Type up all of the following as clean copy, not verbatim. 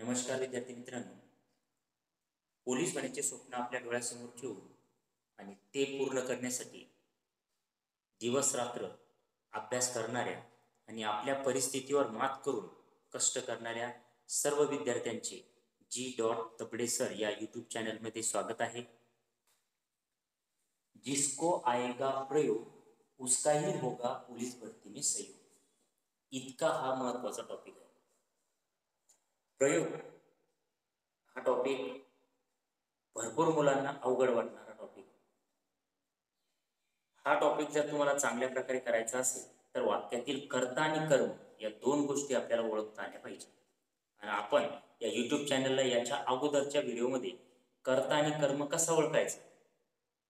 नमस्कार विद्यार्थी मित्रांनो, पोलीस बनण्याचे स्वप्न आपल्या डोळ्यासमोर ठेवून आणि ते पूर्ण करण्यासाठी दिवस रात्र अभ्यास करणाऱ्या आणि आपल्या परिस्थितीवर मात करून कष्ट करणाऱ्या सर्व विद्यार्थ्यांचे G. तबडे सर या यूट्यूब चॅनलमध्ये स्वागत आहे। जिसको आएगा प्रयोग उसका ही होगा पोलीस भरती में सहयोग, इतका हा महत्वाचा टॉपिक आहे। प्रयोग हा टॉपिक भरपूर मुलांना अवघड वाटणारा टॉपिक। हा टॉपिक जर तुम्हाला चांगल्या प्रकारे करायचा असेल तर वाक्यातील कर्ता आणि कर्म या दोन गोष्टी आपल्याला ओळखता आल्या पाहिजे। आणि आपण या YouTube चॅनलला याच्या अगोदरच्या व्हिडिओमध्ये कर्ता आणि कर्म कसा ओळखायचा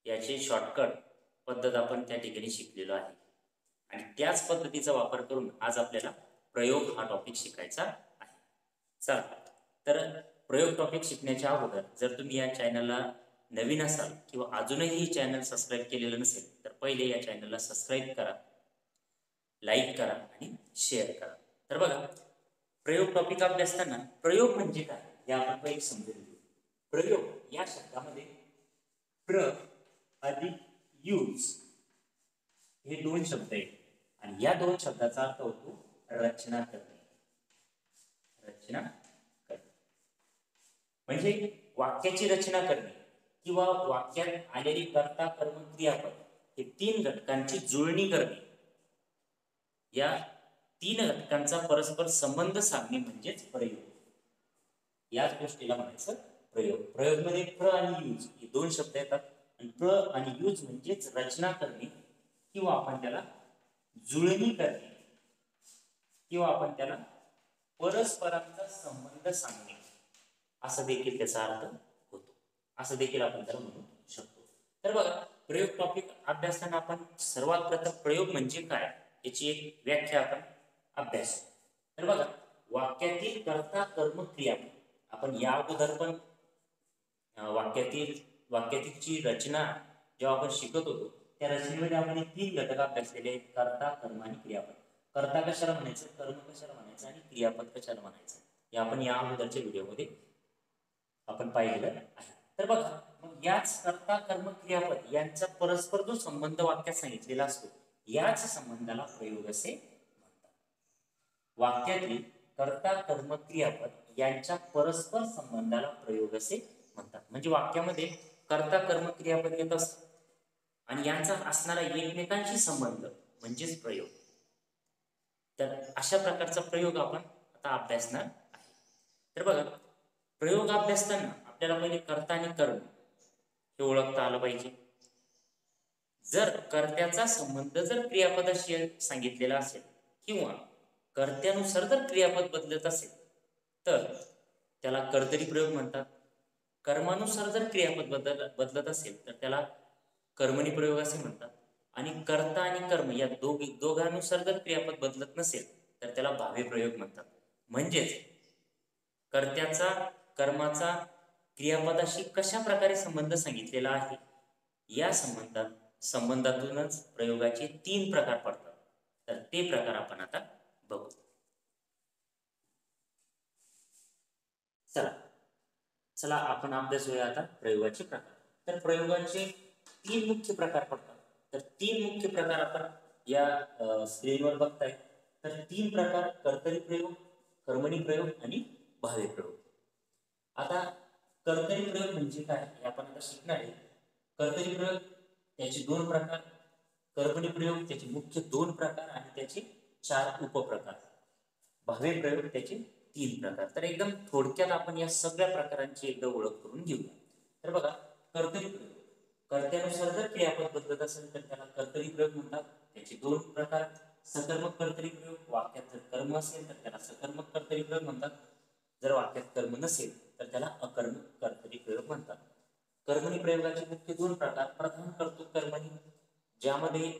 याची शॉर्टकट पद्धत आपण त्या ठिकाणी शिकलेलो आहे। आणि त्याच पद्धतीचा वापर करून आज आपल्याला प्रयोग हा टॉपिक शिकायचा आहे। चला तर प्रयोग टॉपिक शिकण्याच्या अगोदर जर तुम्ही या चॅनलला नवीन असाल किंवा अजूनही चॅनल सबस्क्राइब केलेलं नसेल तर पहिले या चॅनलला सबस्क्राइब करा, लाईक करा आणि शेअर करा। तर बघा, प्रयोग टॉपिक अभ्यासताना प्रयोग म्हणजे काय हे आपण पहिले समजून घेऊ। प्रयोग या शब्दामध्ये प्र अधिक यूज हे दोन शब्द आहेत आणि या दोन शब्दाचा अर्थ होतो रचना करणे। रचना करणे म्हणजे वाक्याची रचना करणे किंवा वाक्यात आलेली कर्ता कर्म क्रियापद हे तीन घटकांची जुळणी करणे। या तीन घटकांचा परस्पर संबंध साधणे म्हणजेच प्रयोग। याच गोष्टीला म्हणायचं प्रयोग। प्रयोगमध्ये प्र आणि यूज हे दोन शब्द येतात आणि प्र आणि यूज म्हणजेच रचना करणे किंवा आपण त्याला जुळणी करणे किंवा आपण त्याला परस्परांचा संबंध सांगणे असं देखील त्याचा अर्थ होतो। असं देखील आपण त्याला म्हणू शकतो। तर बघा, प्रयोग टॉपिक अभ्यासताना आपण सर्वात प्रथम प्रयोग म्हणजे काय याची एक व्याख्या आपण अभ्यास। तर बघा, वाक्यातील कर्ता कर्म क्रियापद आपण या अगोदर पण वाक्याची रचना जेव्हा आपण शिकत होतो त्या रचनेमध्ये आपण तीन घटक अभ्यासलेले आहेत, कर्ता कर्म आणि क्रियापद। कर्ता कशाला म्हणायचं, कर्म कशाला म्हणायचं आणि क्रियापद कशाला म्हणायचं हे आपण या अगोदरच्या व्हिडिओमध्ये आपण पाहिलेलं आहे। तर बघा, मग याच कर्ता कर्म क्रियापद यांचा परस्पर जो संबंध वाक्यात सांगितलेला असतो याच संबंधाला प्रयोग असे म्हणतात। वाक्यातील कर्ता कर्म क्रियापद यांच्या परस्पर संबंधाला प्रयोग असे म्हणतात। म्हणजे वाक्यामध्ये कर्ता कर्म क्रियापद येत असतात आणि यांचा असणारा एकमेकांशी संबंध म्हणजेच प्रयोग। तर अशा प्रकारचा प्रयोग आपण आता अभ्यासणार आहे। तर बघा, प्रयोग अभ्यासताना आपल्याला पहिले कर्ता आणि कर्म हे ओळखता आलं पाहिजे। जर कर्त्याचा संबंध जर क्रियापदाशी सांगितलेला असेल किंवा कर्त्यानुसार जर क्रियापद बदलत असेल तर त्याला कर्तरी प्रयोग म्हणतात। कर्मानुसार जर क्रियापद बदलत असेल तर त्याला कर्मणी प्रयोग असे म्हणतात। आणि कर्ता आणि कर्म या दोघांनुसार जर क्रियापद बदलत नसेल तर त्याला भावे प्रयोग म्हणतात। म्हणजेच कर्त्याचा कर्माचा क्रियापदाशी कशा प्रकारे संबंध सांगितलेला आहे या संबंधातूनच प्रयोगाचे तीन प्रकार पडतात। तर ते प्रकार आपण आता बघू। चला आपण अभ्यासूया आता प्रयोगाचे प्रकार। तर प्रयोगाचे तीन मुख्य प्रकार पडतात। तर तीन मुख्य प्रकार आपण या स्क्रीनवर बघताय। तर तीन प्रकार कर्तरी प्रयोग, कर्मणी प्रयोग आणि भावे प्रयोग। आता कर्तरी प्रयोग म्हणजे काय हे आपण आता शिकणार आहे। कर्तरी प्रयोग त्याचे दोन प्रकार, कर्मणी प्रयोग त्याचे मुख्य दोन प्रकार आणि त्याचे चार उपप्रकार, भावे प्रयोग त्याचे तीन प्रकार। तर एकदम थोडक्यात आपण या सगळ्या प्रकारांची एकदा ओळख करून घेऊया। तर बघा, कर्तरी प्रयोग कर्त्यानुसार जर क्रियापद बदलत असेल तर त्याला कर्तरी प्रयोग म्हणतात। त्याचे दोन प्रकार, सकर्मक कर्तरी प्रयोग, वाक्यात जर कर्म असेल तर त्याला सकर्मक कर्तरी प्रयोग म्हणतात, जर वाक्यात कर्म नसेल तर त्याला अकर्मक कर्तरी प्रयोग म्हणतात। कर्मणी प्रयोगाचे मुख्य दोन प्रकार, प्रधान कर्तृ कर्मणी ज्यामध्ये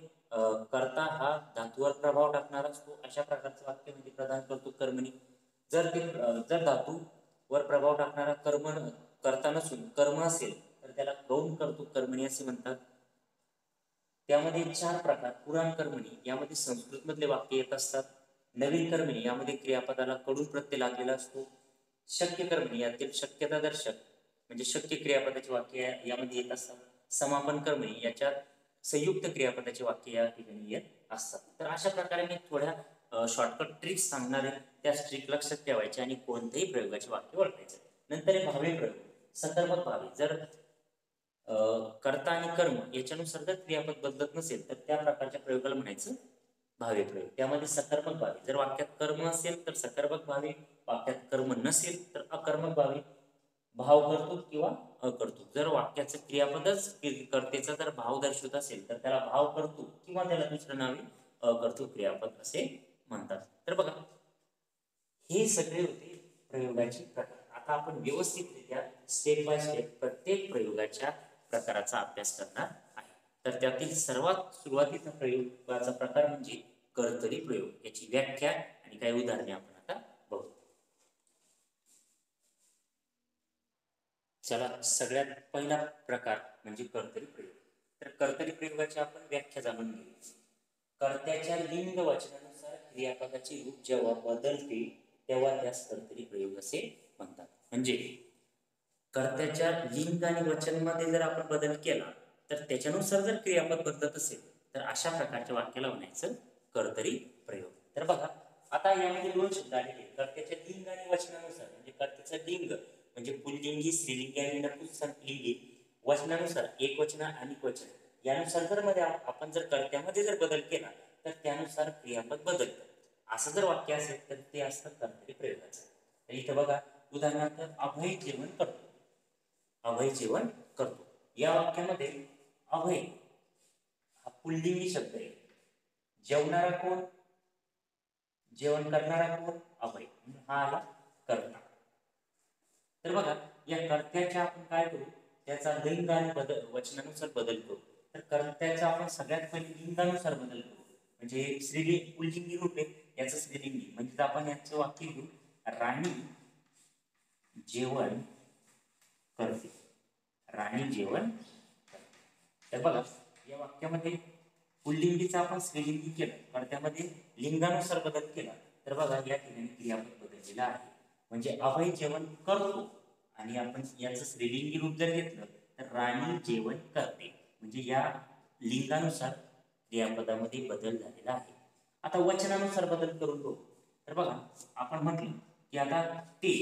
कर्ता हा धातूवर प्रभाव टाकणारा असतो अशा प्रकारचं वाक्य म्हणजे प्रधान कर्तृ कर्मणी। जर धातूवर प्रभाव टाकणारा कर्ता नसून कर्म असेल तर त्याला गौण कर्तृ कर्मणी असे म्हणतात। त्यामध्ये चार प्रकार, पुराण कर्मणी यामध्ये संस्कृत मधले वाक्य येत असतात, नवीन कर्मणी यामध्ये क्रियापदाला कडून प्रत्यय लागलेला असतो, शक्य कर्मणी यातील शक्यता दर्शक म्हणजे शक्य क्रियापदाची वाक्य यामध्ये येत असतात. समापन कर्मणी याच्यात संयुक्त क्रियापदाची वाक्य या ठिकाणी येत असतात. तर अशा प्रकारे मी थोड्या शॉर्टकट ट्रिक्स सांगणार आहे. त्या ट्रिक लक्षात ठेवायचे आणि कोणत्याही प्रयोगाचे वाक्य ओळखायचे. नंतर आहे भावी प्रयोग. सकर्मक भावी. जर कर्ता आणि कर्म याच्यानुसार जर क्रियापद बदलत नसेल तर त्या प्रकारच्या प्रयोगाला म्हणायचं भावी प्रयोग. त्यामध्ये सकर्मक भावी. जर वाक्यात कर्म असेल तर सकर्मक भावी, वाक्यात कर्म नसेल तर अकर्मक भावी. भाव कर्तृक किंवा अकर्तृक. जर वाक्याचं क्रियापदच कर्तेचा जर भाव दर्शवत असेल तर त्याला भाव कर्तृक किंवा त्याला दुसरं नावे अकर्तृक क्रियापद असे म्हणतात. तर बघा, हे सगळे होते प्रयोगाचे प्रकार. आता आपण व्यवस्थितरित्या स्टेप बाय स्टेप प्रत्येक प्रयोगाच्या प्रकाराचा अभ्यास करणार आहे. तर त्यातील सर्वात सुरुवातीचा प्रयोगाचा प्रकार म्हणजे कर्तरी प्रयोग. याची व्याख्या आणि काही उदाहरणे आपण आता बघू. चला, सगळ्यात पहिला प्रकार म्हणजे कर्तरी प्रयोग. तर कर्तरी प्रयोगाची आपण व्याख्या जाणून घेऊ. कर्त्याच्या लिंग वचनानुसार क्रियापदाचे रूप जेव्हा बदलते तेव्हा त्यास कर्तरी प्रयोग असे म्हणतात. म्हणजे कर्त्याच्या लिंग आणि वचनमध्ये जर आपण बदल केला तर त्याच्यानुसार जर क्रियापद बदलत असेल तर अशा प्रकारच्या वाक्याला म्हणायचं कर्तरी प्रयोग. तर बघा, आता यामध्ये दोन शब्द आलेले. कर्त्याच्या लिंग आणि वचनानुसार म्हणजे कर्त्याचं लिंग म्हणजे पुल्लिंगी, स्त्रीलिंगी आणि नपुंसकलिंगी. वचनानुसार एक वचन आणि वचन यानुसार जर मध्ये आपण जर कर्त्यामध्ये जर बदल केला तर त्यानुसार क्रियापद बदलतं. असं जर वाक्य असेल तर ते असतं कर्तरी प्रयोगाचं. तर इथं बघा, उदाहरणार्थ अभय जेवण करतो. अभय जेवण करतो या वाक्यामध्ये अभय हा पुल्लिंगी शब्द आहे. जेवणारा कोण? जेवण करणारा कोण? अभय. हा आला कर्ता. तर बघा, या कर्त्याच्या आपण काय करू, त्याचा लिंग आणि वचनानुसार बदल करू. तर कर्त्याचा आपण सगळ्यात पहिले लिंगानुसार बदल करू. म्हणजे स्त्रीलिंग पुल्लिंगी रूप आहे, याचं स्त्रीलिंगी म्हणजे आपण याचं वाक्य घेऊ, राणी जेवण करते. राणी जेवण करते. तर बघा, या वाक्यामध्ये पुल्लिंगीचा आपण स्त्रीलिंगी केलं, कर्त्यामध्ये लिंगानुसार बदल केला तर बघा या ठिकाणी क्रियापद बदललेला आहे. म्हणजे अभय जेवण करतो आणि आपण याचं स्त्रीलिंगी रूप जर घेतलं तर राणी जेवण करते. म्हणजे या लिंगानुसार क्रियापदामध्ये बदल झालेला आहे. आता वचनानुसार बदल करून बघू. तर बघा, आपण म्हटलं की आता ते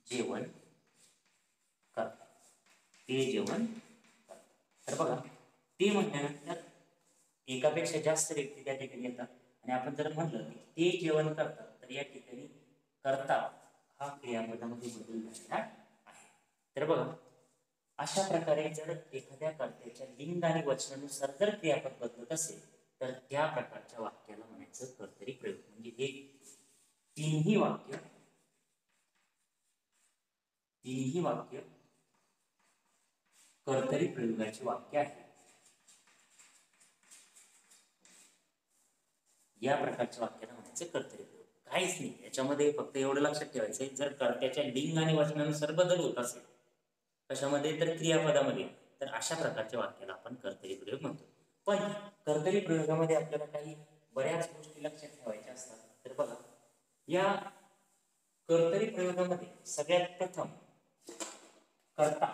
जेवण करतात. ते जेवण करतात. तर बघा, ते म्हटल्यानंतर एकापेक्षा जास्त व्यक्ती त्या ठिकाणी येतात आणि आपण जर म्हटलं की ते जेवण करतात तर या ठिकाणी करता हा क्रियापदामध्ये बदल झालेला आहे. तर बघा, अशा प्रकारे जर एखाद्या कर्त्याच्या लिंग आणि वचनानुसार जर क्रियापद बदलत असेल तर त्या प्रकारच्या वाक्याला म्हणायचं कर्तरी प्रयोग. म्हणजे हे तीनही वाक्य कर्तरी प्रयोगाचे वाक्य आहे. या प्रकारच्या वाक्याला म्हणायचं कर्तरी प्रयोग. काहीच नाही याच्यामध्ये, फक्त एवढं लक्षात ठेवायचं, जर कर्त्याच्या लिंग आणि वचनानुसार बदल होत असेल कशामध्ये, तर क्रियापदामध्ये, तर अशा प्रकारच्या वाक्याला आपण कर्तरी प्रयोग म्हणतो. पण कर्तरी प्रयोगामध्ये आपल्याला काही बऱ्याच गोष्टी लक्षात ठेवायच्या असतात. तर बघा, या कर्तरी प्रयोगामध्ये सगळ्यात प्रथम कर्ता,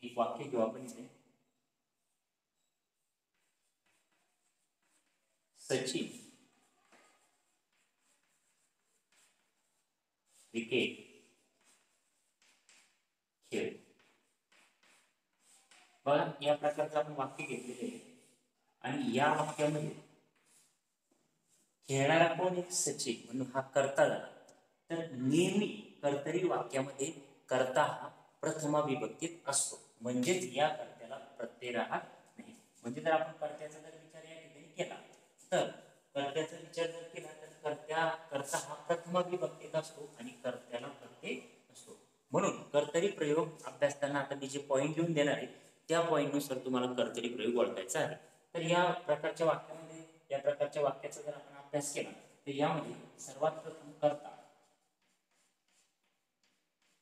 एक वाक्य घेऊ आपण इथे, सचिन क्रिकेट खेळ. बघा, या प्रकारचं आपण वाक्य घेतलेले आहे आणि या वाक्यामध्ये खेळणारा कोण? एक सचिन, म्हणून हा कर्ता झाला. तर नेहमी कर्तरी वाक्यामध्ये कर्ता हा प्रथमा विभक्तीत असतो. म्हणजेच या कर्त्याला प्रत्यय राहत नाही. म्हणजे जर आपण कर्त्याचा जर विचार या ठिकाणी केला तर कर्त्याचा विचार जर केला तर कर्ता हा प्रथमा विभक्तीत असतो आणि कर्त्याला प्रत्यय असतो. म्हणून कर्तरी प्रयोग अभ्यासताना आता मी जे पॉईंट लिहून देणार आहे त्या पॉईंटनुसार तुम्हाला कर्तरी प्रयोग ओळखायचा आहे. तर या प्रकारच्या वाक्यामध्ये, या प्रकारच्या वाक्याचा जर आपण अभ्यास केला तर यामध्ये सर्वात प्रथम कर्ता,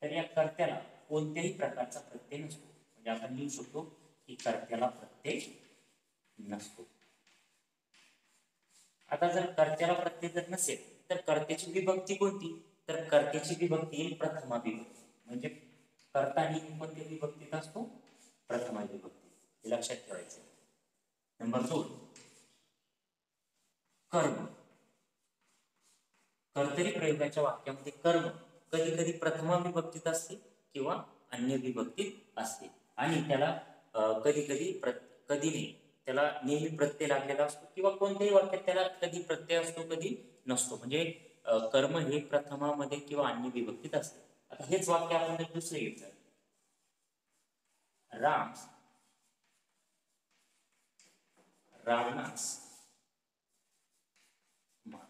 तर या कर्त्याला कोणत्याही प्रकारचा प्रत्यय नसतो. म्हणजे आपण लिहू शकतो की कर्त्याला प्रत्यय नसतो. आता जर कर्त्याला प्रत्यय जर नसेल तर कर्त्याची विभक्ती कोणती, तर कर्त्याची विभक्ती येईल प्रथमा विभक्ती. म्हणजे कर्ता ही कोणत्या विभक्तीत असतो, प्रथमा विभक्ती. हे लक्षात ठेवायचं. नंबर 2 कर्म. कर्तरी प्रयोगाच्या वाक्यामध्ये कर्म कधी कधी प्रथमा विभक्तीत असते किंवा अन्य विभक्तीत असते आणि त्याला कधी कधी कधी नाही, त्याला नेहमी प्रत्यय लागलेला असतो किंवा कोणत्याही वाक्यात त्याला कधी प्रत्यय असतो कधी नसतो. म्हणजे कर्म हे प्रथमामध्ये किंवा अन्य विभक्तीत असते. आता हेच वाक्य आपण जर दुसरे घेतलं, राम रावणास मार.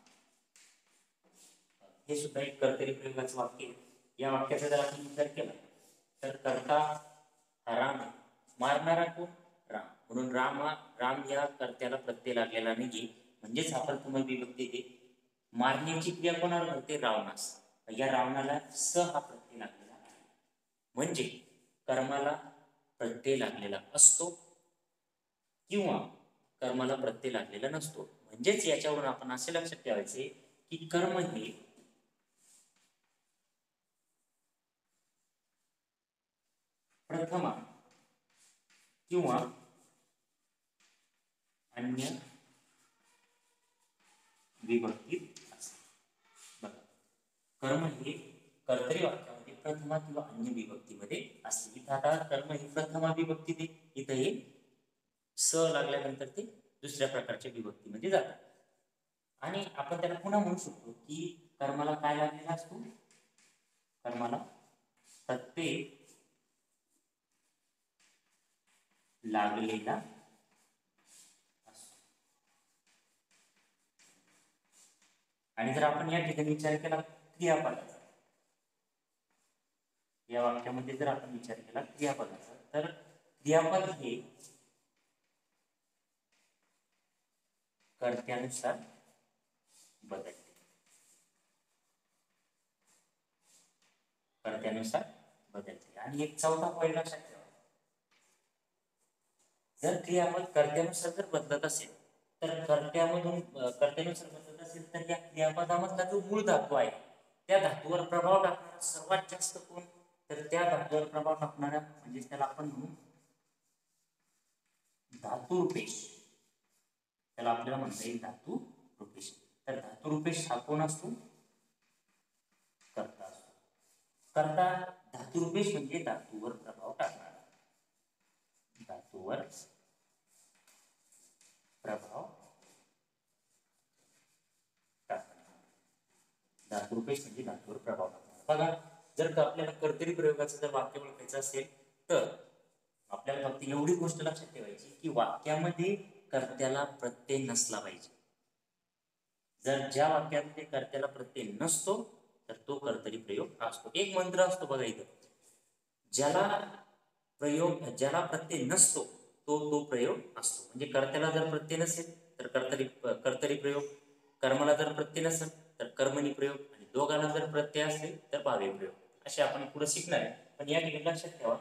हे सुद्धा एक कर्तरी प्रयोगाचं वाक्य आहे. या वाक्याचा जर आपण विचार केला तर कर्ता राम, मारणारा कोण, राम. म्हणून राम या कर्त्याला प्रत्यय लागलेला नाही, म्हणजेच आपण तुम्हाला विभक्ती दे. मारण्याची क्रिया कोणाला घडते, रावणास. या रावणाला स हा प्रत्यय लागलेला आहे. म्हणजे कर्माला प्रत्यय लागलेला असतो किंवा कर्माला प्रत्यय लागलेला नसतो. म्हणजेच याच्यावरून आपण असे लक्षात ठेवायचे की कर्म हे प्रथमा किंवा अन्य विभक्तीत असते. बघा, कर्म हे कर्तरी वाक्यामध्ये प्रथमा किंवा अन्य विभक्तीमध्ये असते. इथं आता कर्म ही प्रथमा विभक्तीत आहे, इथं हे स लागल्यानंतर ते दुसऱ्या प्रकारच्या विभक्तीमध्ये जातात. आणि आपण त्याला पुन्हा म्हणू शकतो की कर्माला काय लागलेला असतो, कर्माला प्रत्यय लागलेला असतो. आणि जर आपण या ठिकाणी विचार केला क्रियापदाचा, या वाक्यामध्ये जर आपण विचार केला क्रियापदाचा, तर क्रियापद हे कर्त्यानुसार बदलते. कर्त्यानुसार बदलते. आणि एक चौथा पॉईंट लक्षात ठेवा, जर क्रियापद कर्त्यानुसार जर बदलत असेल तर कर्त्यानुसार बदलत असेल तर या क्रियापदामधला जो मूळ धातू आहे त्या धातूवर प्रभाव टाकणारा सर्वात जास्त कोण, तर त्या धातूवर प्रभाव टाकणारा म्हणजे त्याला आपण म्हणू धातुरूपेश. त्याला आपल्याला म्हणता येईल धातुरूपेश. तर धातुरूपेश हा कोण असतो, कर्ता असतो. कर्ता धातुरूपेश म्हणजे धातूवर प्रभाव टाकणारा, धातूवर प्रभाव टाकणारा. धातुरूपेश म्हणजे धातूवर प्रभाव टाकणारा. बघा, जर का आपल्याला कर्तरी प्रयोगाचं जर वाक्य ओळखायचं असेल तर आपल्याला फक्त एवढी गोष्ट लक्षात ठेवायची की वाक्यामध्ये कर्त्याला प्रत्यय नसला पाहिजे. जर ज्या वाक्यामध्ये कर्त्याला प्रत्यय नसतो तर तो कर्तरी प्रयोग असतो. एक मंत्र असतो बघा इथं, ज्याला प्रत्यय नसतो तो प्रयोग असतो. म्हणजे कर्त्याला जर प्रत्यय नसेल तर कर्तरी प्रयोग, कर्माला जर प्रत्यय नसेल तर कर्मणी प्रयोग, आणि दोघांना जर प्रत्यय असेल तर भावे प्रयोग. असे आपण पुढे शिकणार आहे. पण या ठिकाणी लक्षात ठेवा,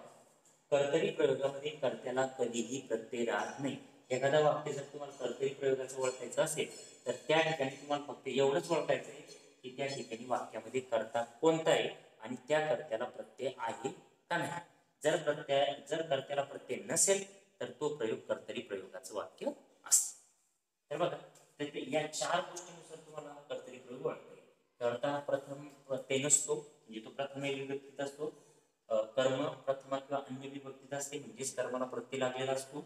कर्तरी प्रयोगामध्ये कर्त्याला कधीही प्रत्यय राहत नाही. एखादा वाक्य जर तुम्हाला कर्तरी प्रयोगाचं ओळखायचं असेल तर त्या ठिकाणी तुम्हाला फक्त एवढंच ओळखायचं आहे की त्या ठिकाणी वाक्यामध्ये कर्ता कोणता आहे आणि त्या कर्त्याला प्रत्यय आहे का नाही. जर कर्त्याला प्रत्यय नसेल तर तो प्रयोग कर्तरी प्रयोगाचं वाक्य असतं. तर बघा, तर या 4 गोष्टींनुसार तुम्हाला कर्तरी प्रयोग ओळखता येईल. कर्ता प्रथम प्रत्यय नसतो म्हणजे तो प्रथम विभक्तीत असतो. कर्म प्रथमा किंवा अन्य विभक्तीत असते म्हणजेच कर्माला प्रत्यय लागलेला असतो.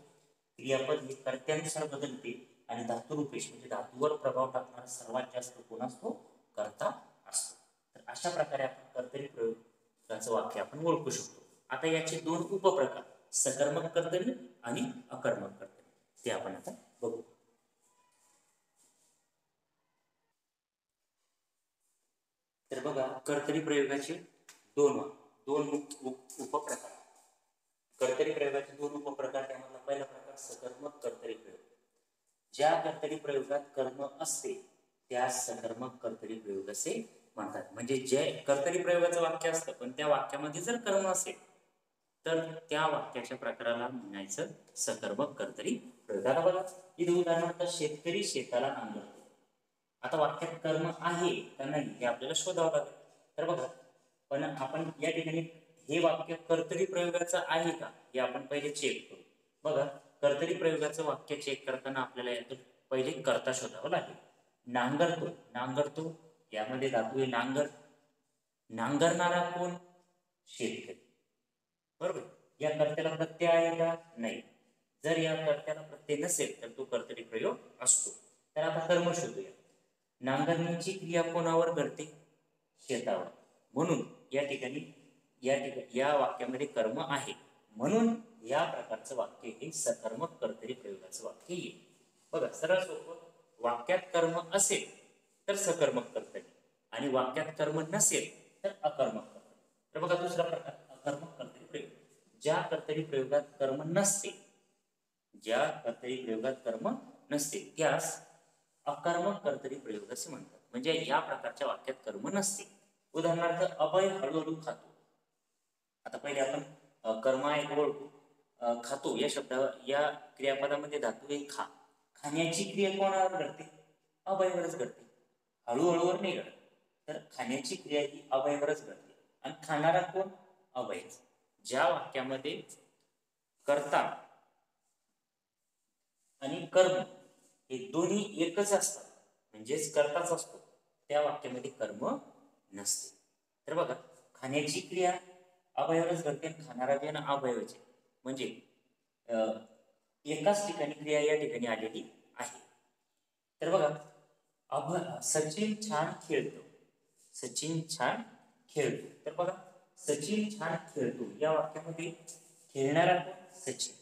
क्रियापद हे कर्त्यानुसार बदलते आणि धातुरूपेश म्हणजे धातूवर प्रभाव टाकणारा सर्वात जास्त कोण असतो, कर्ता असतो. तर अशा प्रकारे आपण कर्तरी प्रयोगाचं वाक्य आपण ओळखू शकतो. आता याचे 2 उपप्रकार, सकर्मक कर्तरी आणि अकर्मक कर्तरी, ते आपण आता बघू. तर बघा, कर्तरी प्रयोगाचे दोन उपप्रकार. कर्तरी प्रयोगाचे 2 उपप्रकार. त्यामधला पहिला प्रकार सकर्मक कर्तरी प्रयोग. ज्या कर्तरी प्रयोगात कर्म असते त्या सकर्मक कर्तरी प्रयोग असे म्हणतात. म्हणजे जे कर्तरी प्रयोगाचं वाक्य असतं पण त्या वाक्यामध्ये जर कर्म असेल तर त्या वाक्याच्या प्रकाराला म्हणायचं सकर्मक कर्तरी प्रयोग. आता बघा, इथे उदाहरणार्थ शेतकरी शेताला नांगरतो. आता वाक्यात कर्म आहे का नाही हे आपल्याला शोधावं लागेल. तर बघा, पण आपण या ठिकाणी हे वाक्य कर्तरी प्रयोगाचं आहे का हे आपण पहिले चेक करू. बघा, कर्तरी प्रयोगाचं वाक्य चेक करताना आपल्याला यातून पहिले कर्ता शोधावं लागेल. नांगरतो, नांगरतो यामध्ये धातू आहे नांगर. नांगरणारा कोण? शेतकरी. बरोबर. या कर्त्याला प्रत्यय आहे का? नाही. जर या कर्त्याला प्रत्यय नसेल तर तो कर्तरी प्रयोग असतो. तर आता कर्म शोधूया. नांगरण्याची क्रिया कोणावर घडते? शेतावर. म्हणून या वाक्यामध्ये कर्म आहे, म्हणून या प्रकारचं वाक्य हे सकर्मक कर्तरी प्रयोगाचं वाक्य येईल. बघा, सरळ सोपं. वाक्यात कर्म असेल तर सकर्मक कर्तरी आणि वाक्यात कर्म नसेल तर अकर्मक कर्तरी. तर बघा, दुसरा प्रकार अकर्मक कर्तरी प्रयोग. ज्या कर्तरी प्रयोगात कर्म नसते, त्यास अकर्मक कर्तरी प्रयोग असे म्हणतात. म्हणजे या प्रकारच्या वाक्यात कर्म नसते. उदाहरणार्थ, अभय हळूहळू खातो. आता पहिले आपण कर्म आहे ओळखू. खातो या शब्दावर, या क्रियापदामध्ये धातू आहे खा. खाण्याची क्रिया कोणावर घडते? अभयवरच घडते, हळूहळूवर नाही घडत. तर खाण्याची क्रिया ही अभयवरच घडते आणि खाणारा कोण? अभयच. ज्या वाक्यामध्ये कर्ता आणि कर्म हे दोन्ही एकच असतात, म्हणजेच कर्ताच असतो, त्या वाक्यामध्ये कर्म नसते. तर बघा, खाण्याची क्रिया अभयवरच घडते, खाणारा जे ना अभयवच आहे. म्हणजे एकाच ठिकाणी क्रिया या ठिकाणी आलेली आहे. तर बघा, सचिन छान खेळतो. सचिन छान खेळतो. तर बघा, सचिन छान खेळतो या वाक्यामध्ये खेळणारा कोण? सचिन.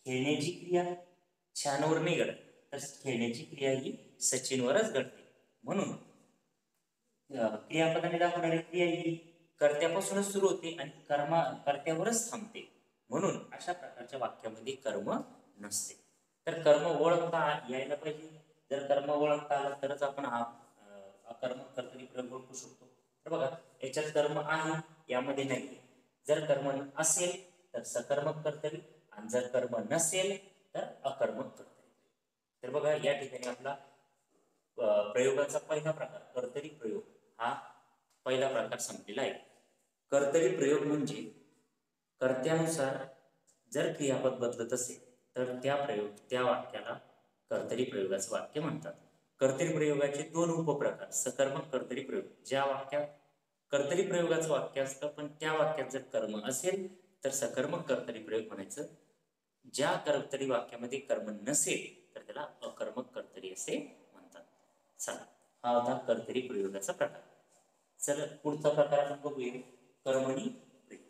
खेळण्याची क्रिया छानवर नाही घडत, तर खेळण्याची क्रिया ही सचिनवरच घडते. म्हणून क्रियापदाने दाखवणारी क्रिया ही कर्त्यापासूनच सुरू होते आणि कर्त्यावरच थांबते. म्हणून अशा प्रकारच्या वाक्यामध्ये कर्म नसते. तर कर्म ओळखता यायला पाहिजे. जर कर्म ओळखता आला तरच आपण हा अकर्मक कर्तरी प्रयोग ओळखू शकतो. तर बघा, याच्यात कर्म आहे, यामध्ये नाही. जर कर्म असेल तर सकर्मक कर्तरी आणि जर कर्म नसेल तर अकर्मक कर्तरी. तर बघा, या ठिकाणी आपला प्रयोगाचा पहिला प्रकार कर्तरी प्रयोग हा पहिला प्रकार संपलेला आहे. कर्तरी प्रयोग म्हणजे कर्त्यानुसार जर क्रियापद बदलत असेल तर त्या वाक्याला कर्तरी प्रयोगाचं वाक्य म्हणतात. कर्तरी प्रयोगाचे दोन उपप्रकार. सकर्मक कर्तरी प्रयोग, ज्या वाक्यात कर्तरी प्रयोगाचं वाक्य असतं पण त्या वाक्यात जर कर्म असेल तर सकर्मक कर्तरी प्रयोग म्हणायचं. ज्या कर्तरी वाक्यामध्ये कर्म नसेल तर त्याला अकर्मक कर्तरी असे म्हणतात. चला, हा होता कर्तरी प्रयोगाचा प्रकार. चला, पुढचा प्रकार आपण बघूया, कर्मणी प्रयोग.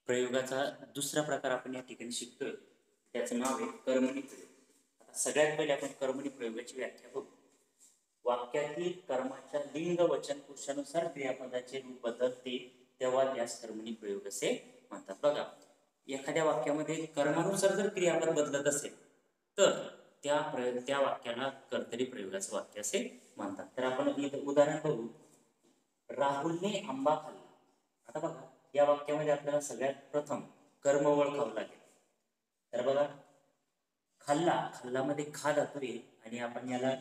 प्रयोगाचा दुसरा प्रकार आपण या ठिकाणी शिकतोय, त्याचं नाव आहे कर्मणी प्रयोग. आता सगळ्यात पहिले आपण कर्मणी प्रयोगाची व्याख्या बघू. वाक्यातील कर्माच्या लिंग वचन पुरुषानुसार क्रियापदाचे रूप बदलते तेव्हा त्यास कर्मणी प्रयोग असे म्हणतात. बघा, एखाद्या वाक्यामध्ये कर्मानुसार जर क्रियापद बदलत असेल तर त्या वाक्याला कर्तरी प्रयोगाचं वाक्य असे म्हणतात. तर आपण इथं उदाहरण बघू. राहुलने आंबा खाल्ला. आता बघा, या वाक्यामध्ये आपल्याला सगळ्यात प्रथम कर्म ओळखावं लागेल. तर बघा, खाल्लामध्ये खा धातू आहे आणि आपण याला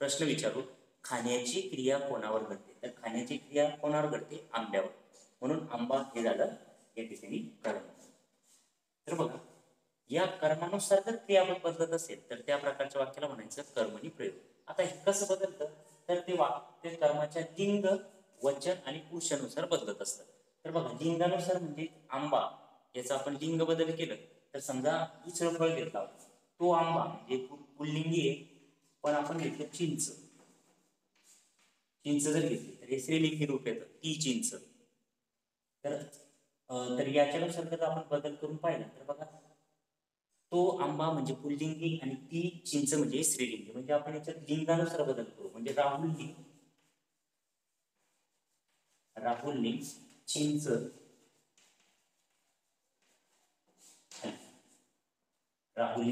प्रश्न विचारू, खाण्याची क्रिया कोणावर घडते? तर खाण्याची क्रिया कोणावर घडते? आंब्यावर. म्हणून आंबा हे झालं या ठिकाणी कर्म. तर बघा, या कर्मानुसार जर क्रियापद बदलत असेल तर त्या प्रकारच्या वाक्याला म्हणायचं कर्मणी प्रयोग. आता हे कसं बदलतं? तर ते वाक्य कर्माच्या लिंग, वचन आणि पुरुषानुसार बदलत असतं. तर बघा, लिंगानुसार म्हणजे आंबा, याचा आपण लिंग बदल केलं तर समजा दुसरं फळ घेतला, तो आंबा म्हणजे पुल्लिंगी आहे, पण आपण घेतलं चिंच. चिंच जर घेतली तर हे स्त्रीलिंगी रूप येतं, ती चिंच. तर याच्यानुसार जर आपण बदल करून पाहिला तर बघा, तो आंबा म्हणजे पुल्लिंगी आणि ती चिंच म्हणजे स्त्रीलिंगी. म्हणजे आपण याच्यात लिंगानुसार बदल करू. म्हणजे राहुलने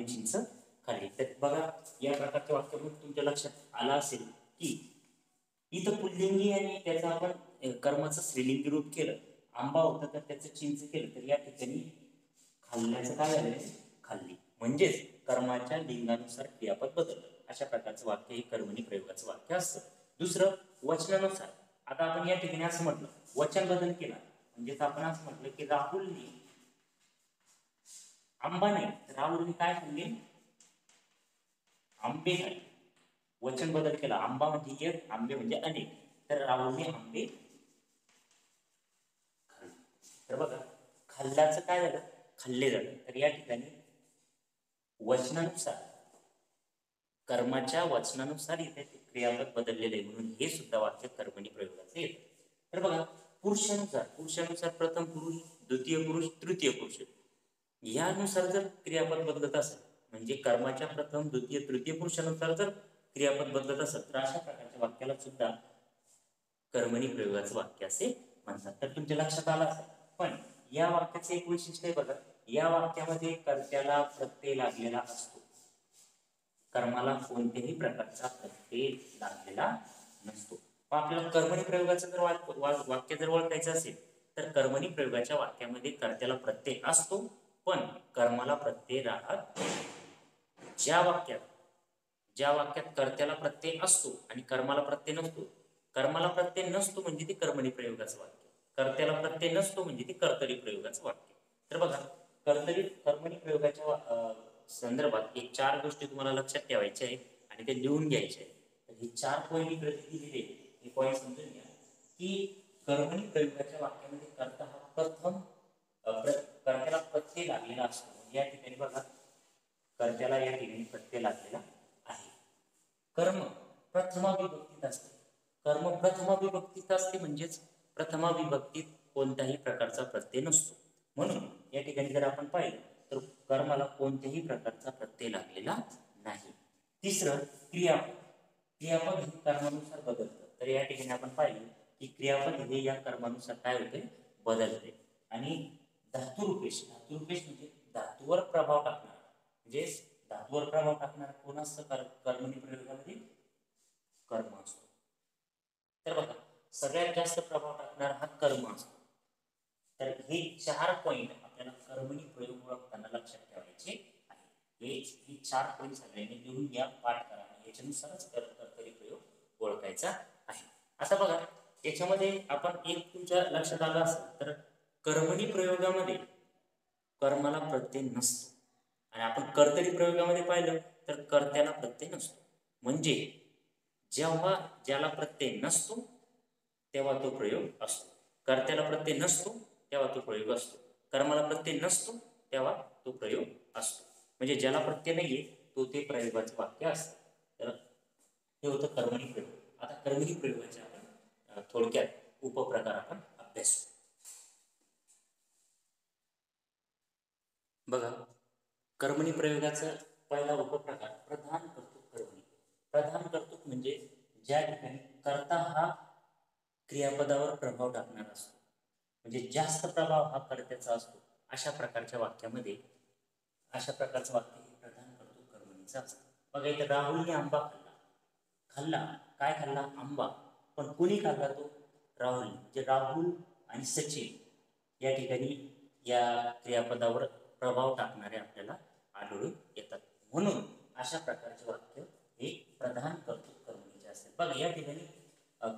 चिंच खाल्ली. तर बघा, या प्रकारच्या वाक्यामध्ये तुमच्या लक्षात आला असेल की इथं पुल्लिंगी आणि त्याचं आपण कर्माचं स्त्रीलिंगी रूप केलं. आंबा होता तर त्याचं चिंच केलं, तर या ठिकाणी खाल्ल्याचं काय झालं? खाल्ली. म्हणजेच कर्माच्या लिंगानुसार क्रियापद बदललं. अशा प्रकारचं वाक्य हे कर्मणी प्रयोगाचं वाक्य असतं. दुसरं वचनानुसार. आता आपण या ठिकाणी असं म्हटलं, वचन बदल केला म्हणजेच आपण असं म्हटलं की राहुलने आंबा नाही, राहुलने काय खाल्ले? आंबे खाल्ले. वचन बदल केला. आंबा म्हणजे एक, आंबे म्हणजे अनेक. तर राहुलने आंबे खाल्ले. तर बघा, खाल्ल्याचं काय झालं? खाल्ले झालं. तर या ठिकाणी वचनानुसार, कर्माच्या वचनानुसार इथे क्रियापद बदललेले आहे, म्हणून हे सुद्धा वाक्य कर्मणी प्रयोगाचे येतं. तर बघा, पुरुषानुसार. पुरुषानुसार प्रथम पुरुष, द्वितीय पुरुष, तृतीय पुरुष यानुसार जर क्रियापद बदलत असेल, म्हणजे कर्माच्या प्रथम, द्वितीय, तृतीय पुरुषानुसार जर क्रियापद बदलत असेल, तर अशा प्रकारच्या वाक्याला सुद्धा कर्मणी प्रयोगाचं वाक्य असे म्हणतात. तर तुमच्या लक्षात आलं असेल. पण या वाक्याचे एक वैशिष्ट्य आहे बघा, या वाक्यामध्ये कर्त्याला प्रत्यय लागलेला असतो. कर्माला कोणत्याही प्रकारचा प्रत्यय लागलेला नसतो. आपल्याला कर्मणी प्रयोगाचं जर वाक्य जर ओळखायचं असेल, तर कर्मणी प्रयोगाच्या वाक्यामध्ये कर्त्याला प्रत्यय असतो, पण कर्माला प्रत्यय राहत नाही. ज्या वाक्यात कर्त्याला प्रत्यय असतो आणि कर्माला प्रत्यय नसतो, कर्माला प्रत्यय नसतो म्हणजे ते कर्मणी प्रयोगाचं वाक्य, कर्त्याला प्रत्यय नसतो म्हणजे ते कर्तरी प्रयोगाचं वाक्य. तर बघा, कर्मणी प्रयोगाच्या संदर्भात एक 4 गोष्टी तुम्हाला लक्षात ठेवायच्या आहेत आणि ते लिहून घ्यायचे आहेत. तर ही 4 पॉईंट इकडे दिलेले हे पॉईंट समजून घ्या की कर्मणी प्रयोगाच्या वाक्यामध्ये कर्ता हा प्रथम कर्त्याला प्रत्यय लागलेला असतो. या ठिकाणी बघा, कर्त्याला या ठिकाणी प्रत्यय लागलेला आहे. कर्म प्रथमा विभक्तीत असते. कर्म प्रथमा विभक्तीत असते म्हणजेच प्रथमा विभक्तीत कोणत्याही प्रकारचा प्रत्यय नसतो. म्हणून या ठिकाणी जर आपण पाहिलं तर कर्माला कोणत्याही प्रकारचा प्रत्यय लागलेला नाही. तिसरं, क्रियापद. क्रियापद हे कर्मानुसार बदलतं. तर या ठिकाणी आपण पाहिलं की क्रियापद हे या कर्मानुसार काय होते? बदलते. आणि धातुरूपेश. धातुरूपेश म्हणजे धातूवर प्रभाव टाकणार, म्हणजे धातूवर प्रभाव टाकणार कोण असतं कर्मणी प्रयोगामध्ये? कर्म असतो. तर बघा, सगळ्यात जास्त प्रभाव टाकणार हा कर्म असतो. तर हे 4 पॉईंट आपल्याला कर्मणी प्रयोग ओळखताना लक्षात ठेवायचे आहे. हे 4 पॉईंट सगळ्यांनी लिहून या, पाठ करा, याच्यानुसारच कर्तरी प्रयोग ओळखायचा आहे. आता बघा, याच्यामध्ये आपण एक तुमच्या लक्षात आलं असेल तर कर्मणी प्रयोगामध्ये कर्माला प्रत्यय नसतो आणि आपण कर्तरी प्रयोगामध्ये पाहिलं तर कर्त्याला प्रत्यय नसतो. म्हणजे जेव्हा ज्याला प्रत्यय नसतो तेव्हा तो प्रयोग असतो, कर्त्याला प्रत्यय नसतो तेव्हा तो प्रयोग असतो, कर्माला प्रत्यय नसतो तेव्हा तो प्रयोग असतो. म्हणजे ज्याला प्रत्यय नाहीये तो ते प्रयोगाचं वाक्य असतं. तर हे होतं कर्मणी प्रयोग. आता कर्मणी प्रयोगाचे आपण थोडक्यात उपप्रकार आपण अभ्यासू. बघा, कर्मणी प्रयोगाचा पहिला उपप्रकार प्रधान कर्तृक कर्मणी. प्रधान कर्तृक म्हणजे ज्या ठिकाणी कर्ता हा क्रियापदावर प्रभाव टाकणार असतो, म्हणजे जास्त प्रभाव हा कर्त्याचा असतो. अशा प्रकारच्या वाक्यामध्ये अशा प्रकारचं वाक्य हे प्रधान कर्तृक कर्मणीचं असतं. बघा, इथे राहुलने आंबा खाल्ला. खाल्ला काय खाल्ला? आंबा. पण कोणी खाल्ला तो? राहुल. म्हणजे राहुल आणि सचिन या ठिकाणी या क्रियापदावर प्रभाव टाकणारे आपल्याला आढळून येतात. म्हणून अशा प्रकारचे वाक्य हे प्रधान कर्तृक कर्मणीचे असतात. बघा, या ठिकाणी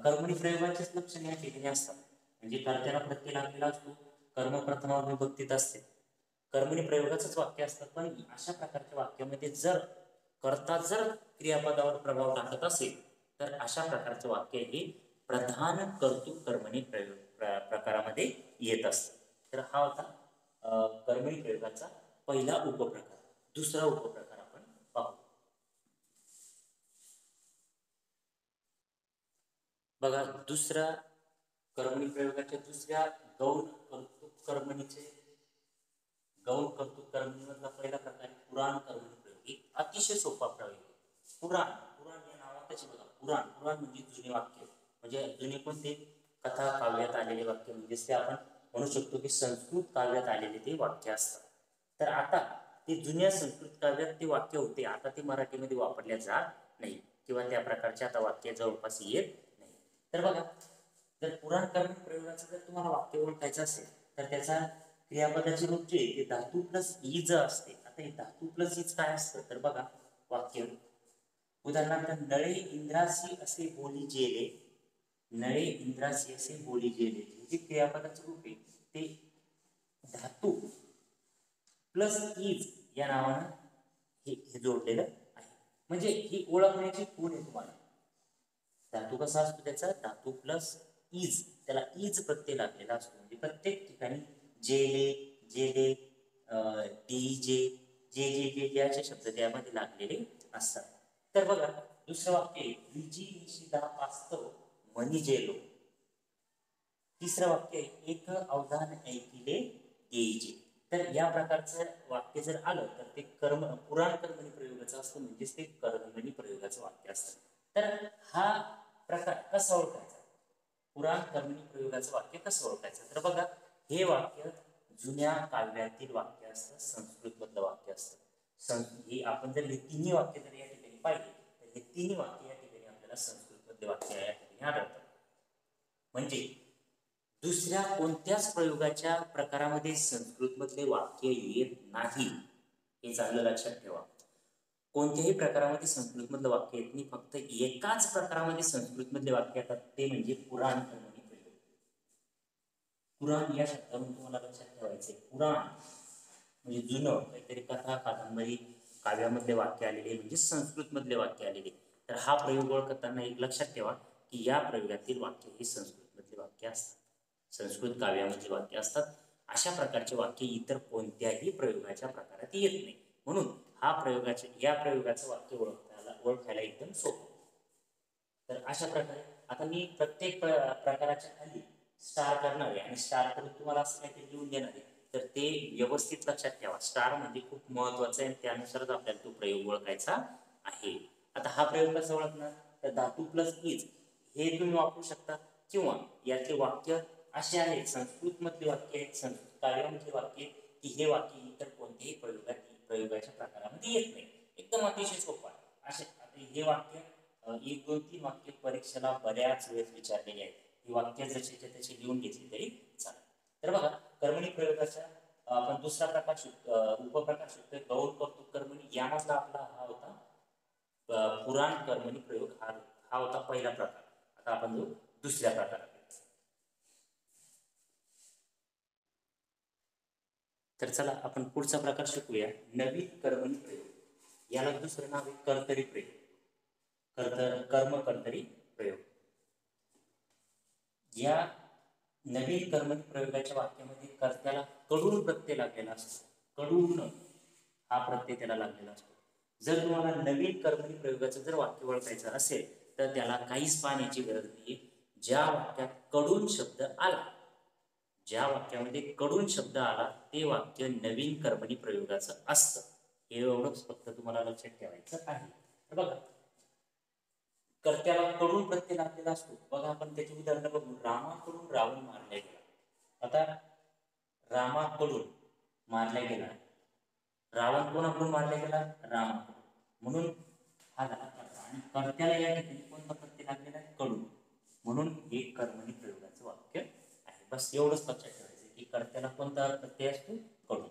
कर्मणी प्रयोगाचेच लक्षण या ठिकाणी असतात. म्हणजे कर्त्याला प्रत्यय लागलेला असतो, कर्म प्रथमा विभक्तीत असते, कर्मणी प्रयोगाचंच वाक्य असतं. पण अशा प्रकारच्या वाक्यामध्ये जर कर्ता जर क्रियापदावर प्रभाव टाकत असेल तर अशा प्रकारचं वाक्य हे प्रधान कर्तृक कर्मणी प्रकारामध्ये येत असतं. तर हा होता कर्मणी प्रयोगाचा पहिला उपप्रकार. दुसरा उपप्रकार आपण पाहू. बघा, दुसरा कर्मणी प्रयोगाच्या दुसऱ्या गौण कर्तृक कर्मणीचे गौण कर्तृक कर्मणीमधला पहिला प्रकार पुराण कर्मणी प्रयोग. एक अतिशय सोपा प्रयोग. पुराण या नावातच बघा, पुराण म्हणजे जुने वाक्य, म्हणजे जुने कोणते? कथा काव्यात आलेले वाक्य, म्हणजे ते आपण म्हणू शकतो की संस्कृत काव्यात आलेले ते वाक्य असतात. तर आता ते जुन्या संस्कृत काव्यात ते वाक्य होते, आता ते मराठीमध्ये वापरल्या जात नाही किंवा त्या प्रकारचे आता वाक्य जवळपास येत नाही. तर बघा, जर पुराण कर्मणी प्रयोगाचं जर तुम्हाला वाक्य ओळखायचं असेल तर त्याचा क्रियापदाचे रूप जे ते धातू प्लस इज असते. आता हे धातू प्लस इज काय असतं तर बघा वाक्य उदाहरणार्थ नळे इंद्रासी असे बोली जेले, नळे इंद्रासी असे बोली जेले हे जे क्रियापदाचं रूप आहे ते धातू प्लस इज या नावानं हे जोडलेलं आहे. म्हणजे ही ओळखण्याची खूण आहे तुम्हाला. धातू कसा असतो त्याचा धातू प्लस इज, त्याला इज प्रत्यय लागलेला असतो. म्हणजे प्रत्येक ठिकाणी जेले जेले डीजे जे जे जे जे असे शब्द त्यामध्ये लागलेले असतात. तर बघा दुसरं वाक्य विजी निशिदा वास्तव मनी जेलो. तिसरं वाक्य एक अवधान ऐकिले येईजे. तर या प्रकारचं वाक्य जर आलं तर ते पुराण कर्मणी प्रयोगाचं असतं, म्हणजेच ते कर्मणी प्रयोगाचं वाक्य असतं. तर हा प्रकार कसा ओळखायचा, पुराण कर्मणी प्रयोगाचं वाक्य कसं ओळखायचं तर बघा हे वाक्य जुन्या काव्यातील वाक्य असतं, संस्कृत मधलं वाक्य असतं. हे आपण जर हे तिन्ही वाक्य जर या ठिकाणी पाहिले तर हे तिन्ही वाक्य या ठिकाणी आपल्याला संस्कृत मधले वाक्य या ठिकाणी आढळतात. म्हणजे दुसऱ्या कोणत्याच प्रयोगाच्या प्रकारामध्ये संस्कृत मधले वाक्य येत नाही, हे चांगलं लक्षात ठेवा. कोणत्याही प्रकारामध्ये संस्कृत मधलं वाक्य येत नाही, फक्त एकाच प्रकारामध्ये संस्कृत मधले वाक्य येतात, ते म्हणजे पुराण कर्मणी प्रयोग. पुराण या शब्दावरून तुम्हाला लक्षात ठेवायचे, पुराण म्हणजे जुनं काहीतरी कथा कादंबरी काव्यामधले वाक्य आलेले म्हणजे संस्कृत मधले वाक्य आलेले. तर हा प्रयोग ओळखताना एक लक्षात ठेवा की या प्रयोगातील वाक्य हे संस्कृत मधले वाक्य असतात, संस्कृत काव्यामधले वाक्य असतात. अशा प्रकारचे वाक्य इतर कोणत्याही प्रयोगाच्या प्रकारात येत नाही. म्हणून या प्रयोगाचं वाक्य ओळखायला एकदम सोपं. तर अशा प्रकारे आता मी प्रत्येक प्रकाराच्या खाली स्टार करणार आहे आणि स्टार करून तुम्हाला असं काहीतरी लिहून देणार आहे. तर ते व्यवस्थित लक्षात ठेवा. स्टार म्हणजे खूप महत्वाचं आहे, त्यानुसारच आपल्याला तो प्रयोग ओळखायचा आहे. आता हा प्रयोग कसा ओळखणार तर धातू प्लस इज हे तुम्ही वापरू शकता, किंवा याचे वाक्य असे आहेत, संस्कृत मधले वाक्य आहेत, संस्कृत काव्यामधले वाक्य की हे वाक्य इतर कोणत्याही प्रयोगाच्या प्रकारामध्ये येत नाही. एकदम अतिशय सोपं आहे. असे हे वाक्य 1 2 3 वाक्य परीक्षेला बऱ्याच वेळेस विचारलेले आहेत. ही वाक्य जशीच्या तशी लिहून घेतली तरी चालेल. तर बघा कर्मणी प्रयोगाचा आपण दुसरा प्रकार उपप्रकार शिकतोय गौण कौतुक कर्मणी. यामधला आपला हा होता पुराण कर्मणी प्रयोग. हा होता पहिला प्रकार. आता आपण जाऊ दुसऱ्या प्रकारात. तर चला आपण पुढचा प्रकार शिकूया नवीन कर्मणी प्रयोग. याला दुसरं नाव आहे कर्तरी प्रयोग, कर्म कर्तरी प्रयोग. या नवीन कर्मणी प्रयोगाच्या वाक्यामध्ये कर्त्याला कडून प्रत्यय लागलेला असतो. कडून हा प्रत्यय त्याला लागलेला असतो. जर तुम्हाला नवीन कर्मणी प्रयोगाचं जर वाक्य ओळखायचं असेल तर त्याला काहीच पाहण्याची गरज नाही. ज्या वाक्यात कडून शब्द आला, ज्या वाक्यामध्ये कडून शब्द आला ते वाक्य नवीन कर्मणी प्रयोगाचं असतं. हे एवढंच फक्त तुम्हाला लक्षात ठेवायचं आहे. तर बघा कर्त्याला कडून प्रत्यय लागलेला असतो. बघा आपण त्याची उदाहरणं बघू. रामाकडून रावण मारला गेला. आता रामाकडून मारला गेला, रावण कोणाकडून मारला गेला रामाकडून, म्हणून हा झाला कर्ता. आणि कर्त्याला या ठिकाणी कोणता प्रत्यय लागलेला आहे कडून, म्हणून हे कर्मणी प्रयोगाचं वाक्य आहे. बस एवढंच लक्षात ठेवायचं की कर्त्याला कोणता प्रत्यय असतो कडून.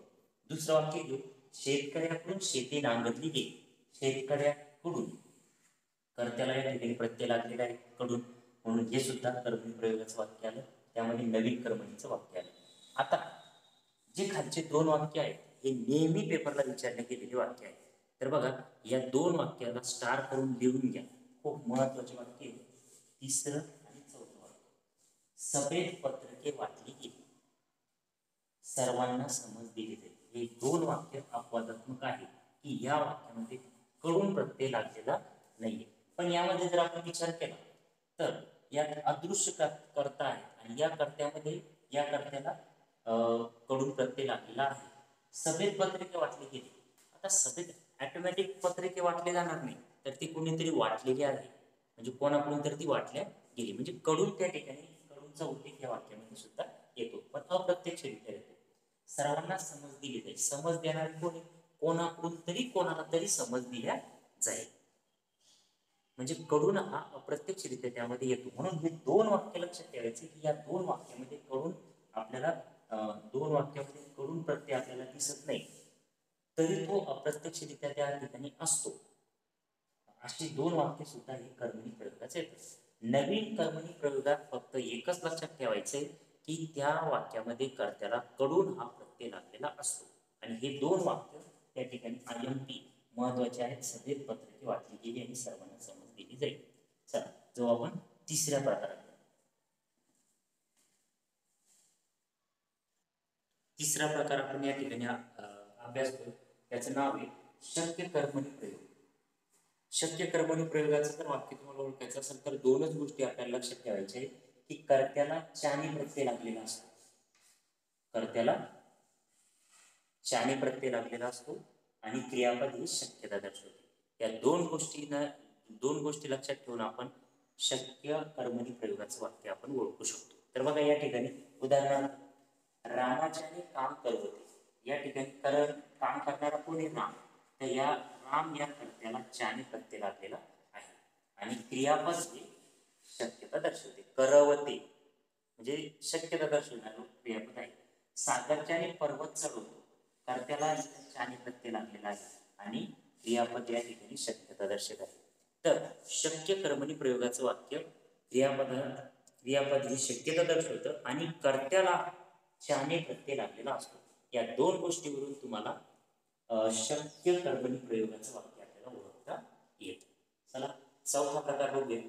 दुसरं वाक्य घेऊ. शेतकऱ्याकडून शेती नांगरली गेली. शेतकऱ्याकडून कर्त्याला या ठिकाणी प्रत्यय लागलेला आहे कडून, म्हणून हे सुद्धा कर्मणी प्रयोगाचं वाक्य आलं. त्यामध्ये नवीन कर्मणीचं वाक्य आलं. आता जे खालचे दोन वाक्य आहेत हे नेहमी पेपरला विचारले गेलेले वाक्य आहेत. तर बघा या दोन वाक्याला स्टार करून लिहून घ्या. खूप महत्वाचे वाक्य आहे. तिसरं आणि चौथं वाक्य. सफेद पत्रके वाटली गेली, सर्वांना समज दिली जाईल. हे दोन वाक्य अपवादात्मक आहे की या वाक्यामध्ये कडून प्रत्यय लागलेला नाहीये. पण यामध्ये जर आपण विचार केला तर यात अदृश्य कर्ता आहे आणि या कर्त्याला कडून प्रत्यय लागलेला आहे. सफेद पत्रिके वाटली गेली. आता सफेद ऑटोमॅटिक पत्रिके वाटले जाणार नाही, तर ती कोणीतरी वाटलेली आहे, म्हणजे कोणाकडून तर ती वाटल्या गेली. म्हणजे कडून त्या ठिकाणी कडूनचा उल्लेख या वाक्यामध्ये सुद्धा येतो, पण अप्रत्यक्षरित्या येतो. सर्वांना समज दिली जाईल. समज देणारे कोणी, कोणाकडून तरी कोणाला तरी समज दिल्या जाईल. म्हणजे कडून हा अप्रत्यक्षरित्या त्यामध्ये येतो. म्हणून हे दोन वाक्य लक्षात ठेवायचे की या दोन वाक्यामध्ये कडून आपल्याला दोन वाक्यामध्ये कडून प्रत्यय आपल्याला दिसत नाही. तरी तो अप्रत्यक्षरित्या त्या ठिकाणी असतो. अशी दोन वाक्य सुद्धा हे कर्मणी प्रयोगाचे येतात. नवीन कर्मणी प्रयोगात फक्त एकच लक्षात ठेवायचंय की त्या वाक्यामध्ये कर्त्याला कडून हा प्रत्यय लागलेला असतो. आणि हे दोन वाक्य त्या ठिकाणी IMP महत्वाचे आहेत. सफेद पत्रकी वाचली गेली आणि सर्वांना समज दिली जाईल. चला जो आपण तिसऱ्या प्रकारात, तिसरा प्रकार आपण या ठिकाणी अभ्यास करू. त्याचं नाव आहे शक्य कर्मणी प्रयोग. शक्य कर्मणी प्रयोगाचं जर वाक्य तुम्हाला ओळखायचं असेल तर दोनच गोष्टी आपल्याला लक्षात ठेवायच्या आहेत की कर्त्याला चानी प्रत्यय लागलेला असतो. कर्त्याला चानी प्रत्यय लागलेला असतो आणि क्रियापद ही शक्यता दर्शवते. या दोन गोष्टी लक्षात ठेवून आपण शक्य कर्मणी प्रयोगाचं वाक्य आपण ओळखू शकतो. तर बघा या ठिकाणी उदाहरणार्थ रामाच्याने काम करवते. या ठिकाणी काम करणारा कोणी राम, तर या राम या कर्त्याला चानी प्रत्यय लागलेला आहे आणि क्रियापद हे शक्यता दर्शवते. करवते म्हणजे शक्यता दर्शवणार क्रियापद आहे. सागरच्याने पर्वत चढवतो. कर्त्याला चानी प्रत्यय लागलेला आहे आणि क्रियापद या ठिकाणी शक्यता दर्शक आहे. तर शक्य कर्मणी प्रयोगाचं वाक्य क्रियापद ही शक्यता दर्शवतं आणि कर्त्याला चानी प्रत्यय लागलेला असतो. या दोन गोष्टीवरून तुम्हाला शक्य कर्मणी प्रयोगाचं वाक्य आपल्याला ओळखता येतं. चला चौथा प्रकार बघूया.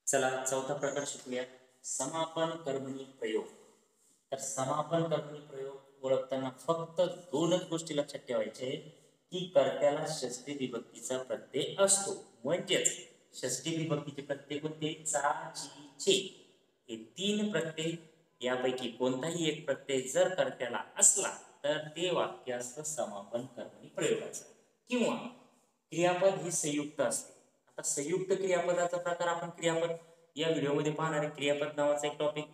चला चौथा प्रकार शिकूया, समापन कर्मणी प्रयोग. तर समापन कर्मणी प्रयोग ओळखताना फक्त दोनच गोष्टी लक्षात ठेवायच्या आहेत की कर्त्याला षष्ठी विभक्तीचा प्रत्यय असतो. म्हणजेच षष्ठी विभक्तीचे प्रत्यय कोणते? चा, ची, चे हे तीन प्रत्यय यापैकी कोणताही एक प्रत्यय जर कर्त्याला असला तर ते वाक्य असतं समापन कर्मणी प्रयोगाचं. किंवा क्रियापद हे संयुक्त असते. आता संयुक्त क्रियापदाचा प्रकार आपण क्रियापद या व्हिडिओमध्ये पाहणार आहे. क्रियापद नावाचा एक टॉपिक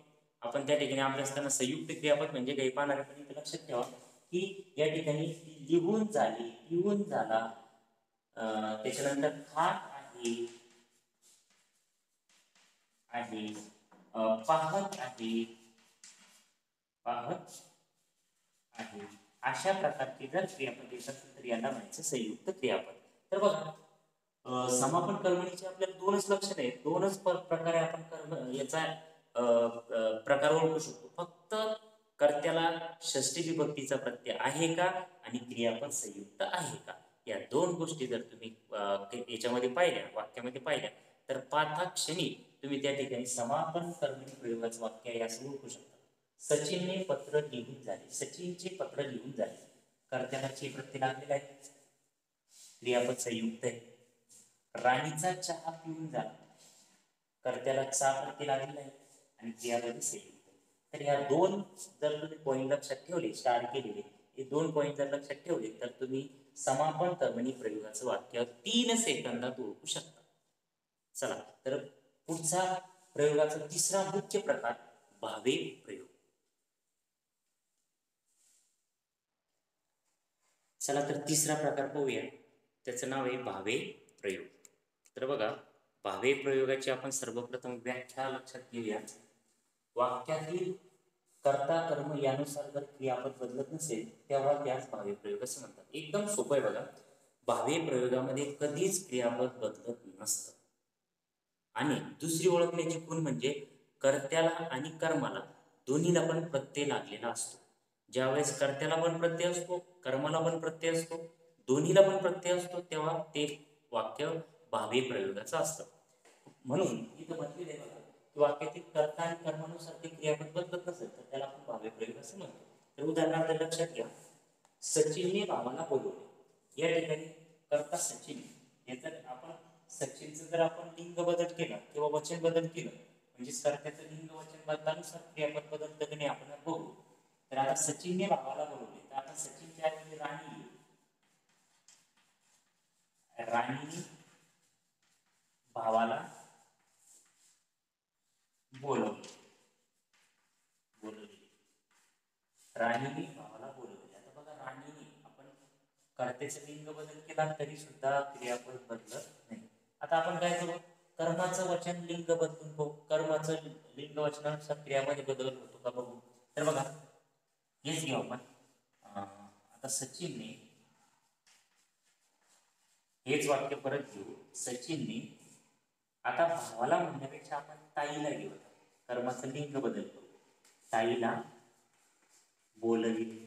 आपण त्या ठिकाणी अभ्यास करताना संयुक्त क्रियापद म्हणजे काही पाहणार आहे. पण इथे लक्षात ठेवा की या ठिकाणी लिहून झाली, लिहून झाला, त्याच्यानंतर खात आहे, आहे, पाहत आहे, पाहत आहे, अशा प्रकारचे जर क्रियापद येत असेल तर याला म्हणायचं संयुक्त क्रियापद. तर बघा समापन कर्मणीचे आपल्याला दोनच लक्षण आहेत. दोनच प्रकारे आपण कर्म याचा प्रकार ओळखू शकतो. फक्त कर्त्याला षष्ठी विभक्तीचा प्रत्यय आहे का आणि क्रियापद संयुक्त आहे का, या दोन गोष्टी जर तुम्ही याच्यामध्ये पाहिल्या, वाक्यामध्ये पाहिल्या, तर पाठाक्षणी तुम्ही त्या ठिकाणी समापन कर्मणी प्रयोगाचं वाक्य आहे असं ओळखू शकता. सचिनने पत्र लिहून झाले. सचिनचे पत्र लिहून झाले. कर्त्याला चे प्रत्यय लागलेला आहे, क्रियापद संयुक्त आहे. राणीचा चहा पिऊन झाला. कर्त्याला चा प्रत्यय लागलेला आहे आणि क्रियापद संयुक्त आहे. तर या दोन जर तुम्ही पॉईंट लक्षात ठेवले, स्टार केलेले हे दोन पॉईंट जर लक्षात ठेवले तर तुम्ही समापन कर्मणी प्रयोगाचं वाक्य 3 सेकंदात ओळखू शकता. चला तर पुढचा प्रयोगाचा तिसरा मुख्य प्रकार भावे प्रयोग. चला तर तिसरा प्रकार पाहूया. त्याचं नाव आहे भावे प्रयोग. तर बघा भावे प्रयोगाची आपण सर्वप्रथम व्याख्या लक्षात घेऊया. वाक्यातील कर्ता कर्म यानुसार जर क्रियापद बदलत नसेल तेव्हा त्यास भावे प्रयोग असं म्हणतात. एकदम सोपं आहे बघा. भावे प्रयोगामध्ये कधीच क्रियापद बदलत नसतं. आणि दुसरी ओळखण्याची खूण म्हणजे कर्त्याला आणि कर्माला दोन्हीला पण प्रत्यय लागलेला असतो. ज्यावेळेस कर्त्याला पण प्रत्यय असतो, कर्माला पण प्रत्यय असतो, दोन्हीला पण प्रत्यय असतो, तेव्हा ते वाक्य भावे प्रयोगाचं असतं. म्हणून इथं म्हटलेलं आहे बघा की वाक्यातील कर्ता आणि कर्मानुसार ते क्रियापद बदलत नसेल तर त्याला आपण भावे प्रयोग असं म्हणतो. तर उदाहरणार्थ लक्षात घ्या, सचिनने भावाला बोलवले. या ठिकाणी कर्ता सचिन हे जर आपण सचिनचं जर आपण लिंग बदल केला किंवा वचन बदल केलं म्हणजे कर्त्याचं लिंग वचन बदलानुसार क्रियापद बदलतं की नाही आपण बघू. तर आता सचिनने भावाला बोलवले, तर आता सचिनच्या ऐवजी राणी, राणीने भावाला बोलवले, बोलवले, राणीने भावाला बोलवले. आता बघा राणीने आपण कर्त्याचं लिंग बदल केला तरी सुद्धा क्रियापद बदलत नाही. आता आपण काय करू, कर्माचं वचन लिंग बदलून बघू. कर्माचं लिंग वचनानुसार क्रियामध्ये बदल होतो का बघू. तर बघा हेच घेऊ आपण. आता सचिनने, हेच वाक्य परत घेऊ. सचिनने, आता भावाला म्हणण्यापेक्षा आपण ताईला घेऊ. कर्माचं लिंग बदलतो. ताईला बोलविले.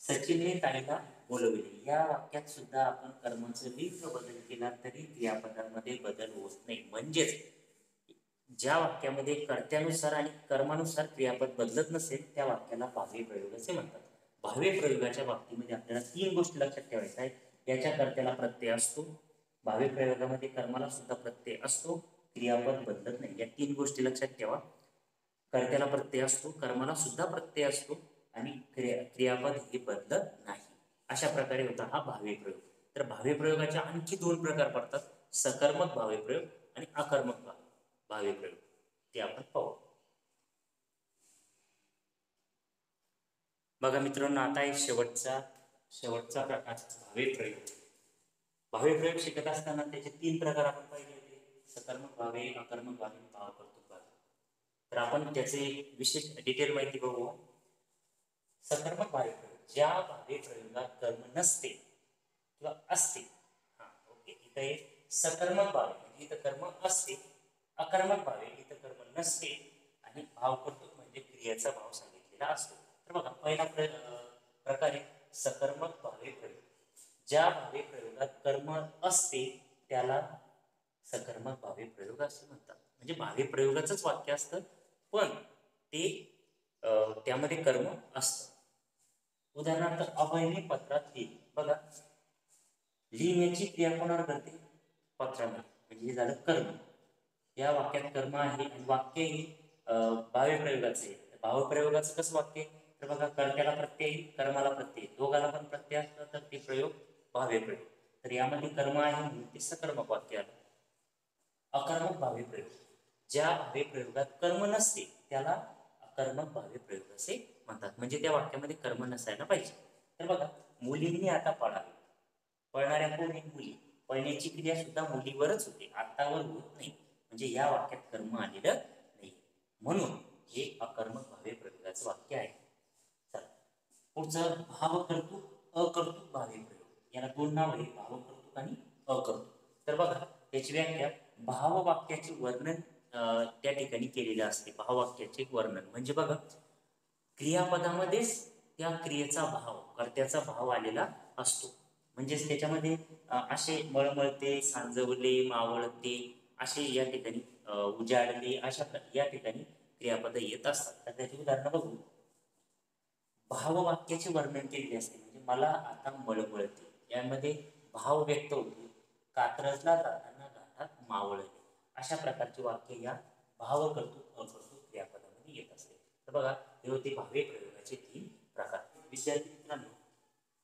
सचिनने ताईला बोलविले. या वाक्यात सुद्धा आपण कर्माचं लिंग बदल केला तरी क्रियापदामध्ये बदल होत नाही. म्हणजेच ज्या वाक्यामध्ये कर्त्यानुसार आणि कर्मानुसार क्रियापद बदलत नसेल त्या वाक्याला भावे प्रयोग असे म्हणतात. भावे प्रयोगाच्या बाबतीमध्ये आपल्याला 3 गोष्टी लक्षात ठेवायच्या आहेत. याच्या कर्त्याला प्रत्यय असतो, भावे प्रयोगामध्ये कर्माला सुद्धा प्रत्यय असतो, क्रियापद बदलत नाही. या 3 गोष्टी लक्षात ठेवा. कर्त्याला प्रत्यय असतो, कर्माला सुद्धा प्रत्यय असतो आणि क्रियापद हे बदलत नाही. अशा प्रकारे होता हा भावे प्रयोग. तर भावे प्रयोगाचे आणखी 2 प्रकार पडतात. सकर्मक भावे प्रयोग आणि अकर्मक भावे प्रयोग. ते आपण पाहू. बघा मित्रांनो, आता एक शेवटचा प्रकार भावे प्रयोग. भावे प्रयोग शिकत असताना त्याचे 3 प्रकार आपण पाहिले होते. सकर्मक भावे, अकर्मक भावे, भावकर्तृक भावे. तर आपण त्याचे विशेष डिटेल माहिती बघू. सकर्मक भावे प्रयोग, ज्या भावे प्रयोगात कर्म नसते किंवा असते. ओके, इथं सकर्मक भावे म्हणजे इथं कर्म असते, अकर्मक भावे इथं कर्म नसते आणि भावकर्तृक म्हणजे क्रियेचा भाव सांगितलेला असतो. तर बघा, पहिला प्रकार आहे सकर्मक भावे प्रयोग. ज्या भावे प्रयोगात कर्म असते त्याला सकर्मक भावे प्रयोग असे म्हणतात. म्हणजे भावे प्रयोगाचंच वाक्य असतं पण ते त्यामध्ये कर्म असतं. उदाहरणार्थ, अभयने पत्रात लिहिले. बघा, लिहिण्याची क्रिया कोणावर करते? पत्रामध्ये. म्हणजे हे झालं कर्म. या वाक्यात कर्म आहे आणि वाक्य हे भावे प्रयोगाचे आहे. भावप्रयोगाचं कसं वाक्य? तर बघा, कर्त्याला प्रत्यय, कर्माला प्रत्यय, दोघाला पण प्रत्यय असतं तर ते प्रयोग भावे प्रयोग. तर यामध्ये कर्म आहे म्हणून ते सकर्मक वाक्य आलं. अकर्मक भावे प्रयोग, ज्या भावे प्रयोगात कर्म नसते त्याला अकर्मक भावे प्रयोग असे म्हणतात. म्हणजे त्या वाक्यामध्ये कर्म नसायला पाहिजे. तर बघा, मुलींनी आता पळावे. पळणाऱ्या कोणी? मुली. पळण्याची क्रिया सुद्धा मुलीवरच होते, आत्तावर होत नाही. म्हणजे या वाक्यात कर्म आलेलं नाही, म्हणून हे अकर्मक भावे प्रयोगाचं वाक्य आहे. चला, पुढचं भावकर्तृक, अकर्तृक भावे प्रयोग. याला 2 नाव आहे, भावकर्तृक आणि अकर्तृक. तर बघा, त्याची व्याख्या, भाववाक्याचे वर्णन त्या ठिकाणी केलेलं असते. भाववाक्याचे वर्णन म्हणजे बघा, क्रियापदामध्येच त्या क्रियेचा भाव, कर्त्याचा भाव आलेला असतो. म्हणजेच त्याच्यामध्ये असे मळमळते, सांजवले, मावळते असे या ठिकाणी उजाडले अशा या ठिकाणी क्रियापद येत असतात. तर त्याची उदाहरणं बघू. भाववाक्याचे वर्णन केलेले असते. म्हणजे मला आता मळमळते, यामध्ये भाव व्यक्त होतो. कात्रजला जाताना घाटात मावळले, अशा प्रकारचे वाक्य या भावकर्तृक, अकर्तृक क्रियापदामध्ये येत असते. तर बघा, हे होते भावे प्रयोगाचे 3 प्रकार. विद्यार्थी मित्रांनो,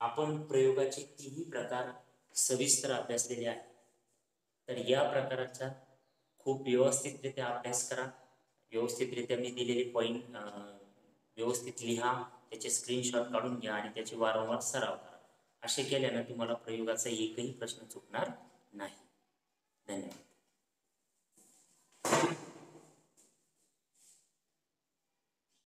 आपण प्रयोगाचे 3ही प्रकार सविस्तर अभ्यासलेले आहेत. तर या प्रकाराचा खूप व्यवस्थितरित्या अभ्यास करा. व्यवस्थितरित्या मी दिलेले पॉईंट व्यवस्थित लिहा, त्याचे स्क्रीनशॉट काढून घ्या आणि त्याचे वारंवार सराव करा. असे केल्यानं तुम्हाला प्रयोगाचा एकही प्रश्न चुकणार नाही. धन्यवाद.